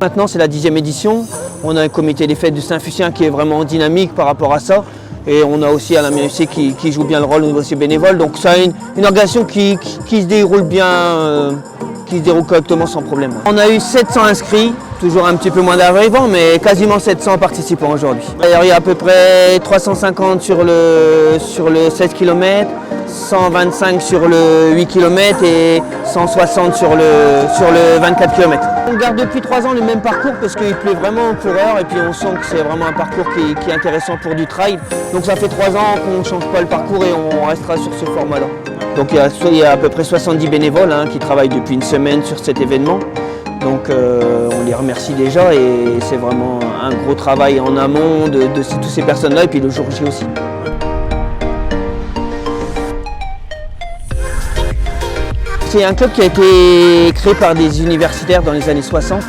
Maintenant c'est la 10e édition, on a un comité des fêtes de Saint-Fucien qui est vraiment dynamique par rapport à ça. Et on a aussi Alain Ménussier qui joue bien le rôle au niveau bénévole. Donc c'est une organisation qui se déroule bien, qui se déroule correctement sans problème. On a eu 700 inscrits, toujours un petit peu moins d'arrivants, mais quasiment 700 participants aujourd'hui. Il y a à peu près 350 sur le 16 km, 125 sur le 8 km et 160 sur le 24 km. On garde depuis 3 ans le même parcours parce qu'il plaît vraiment aux coureurs et puis on sent que c'est vraiment un parcours qui est intéressant pour du trail. Donc ça fait 3 ans qu'on ne change pas le parcours et on restera sur ce format-là. Donc il y a à peu près 70 bénévoles qui travaillent depuis une semaine sur cet événement. Donc on les remercie déjà et c'est vraiment un gros travail en amont de toutes ces personnes-là et puis le jour J aussi. C'est un club qui a été créé par des universitaires dans les années 60,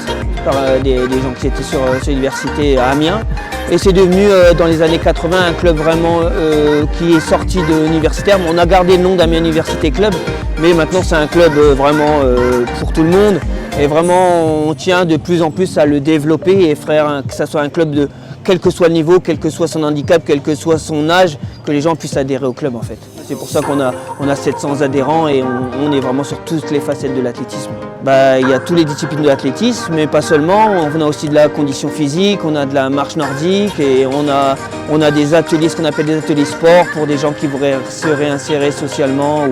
par des gens qui étaient sur l'université à Amiens. Et c'est devenu dans les années 80 un club vraiment qui est sorti de l'universitaire. On a gardé le nom d'Amiens Université Club, mais maintenant c'est un club vraiment pour tout le monde. Et vraiment on tient de plus en plus à le développer et faire que ça soit un club de quel que soit le niveau, quel que soit son handicap, quel que soit son âge, que les gens puissent adhérer au club en fait. C'est pour ça qu'on a 700 adhérents et on est vraiment sur toutes les facettes de l'athlétisme. Il y a toutes les disciplines de l'athlétisme, mais pas seulement. On a aussi de la condition physique, on a de la marche nordique et on a des ateliers, ce qu'on appelle des ateliers sport pour des gens qui voudraient se réinsérer socialement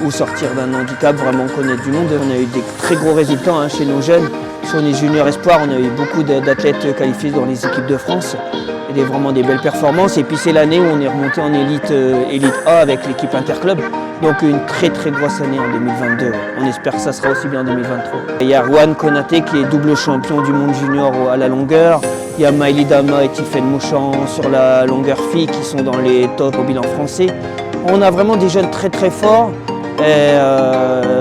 ou sortir d'un handicap, vraiment connaître du monde. On a eu des très gros résultats chez nos jeunes. Sur les juniors espoirs, on a eu beaucoup d'athlètes qualifiés dans les équipes de France. Et vraiment des belles performances. Et puis c'est l'année où on est remonté en élite A avec l'équipe Interclub. Donc une très très grosse année en 2022. On espère que ça sera aussi bien en 2023. Il y a Juan Konaté qui est double champion du monde junior à la longueur. Il y a Maëlie Dama et Tiffaine Mauchamp sur la longueur fille qui sont dans les tops au bilan français. On a vraiment des jeunes très très forts. Et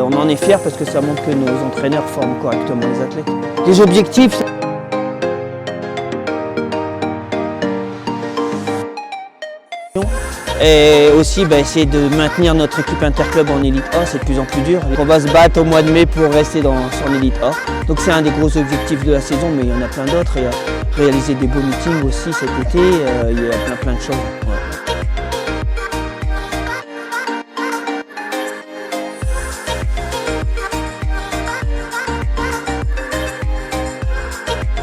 on en est fiers parce que ça montre que nos entraîneurs forment correctement les athlètes. Les objectifs, et aussi essayer de maintenir notre équipe Interclub en élite A, c'est de plus en plus dur. On va se battre au mois de mai pour rester sur l'élite A. Donc c'est un des gros objectifs de la saison, mais il y en a plein d'autres. Il y a réaliser des beaux meetings aussi cet été, il y a plein de choses. Ouais.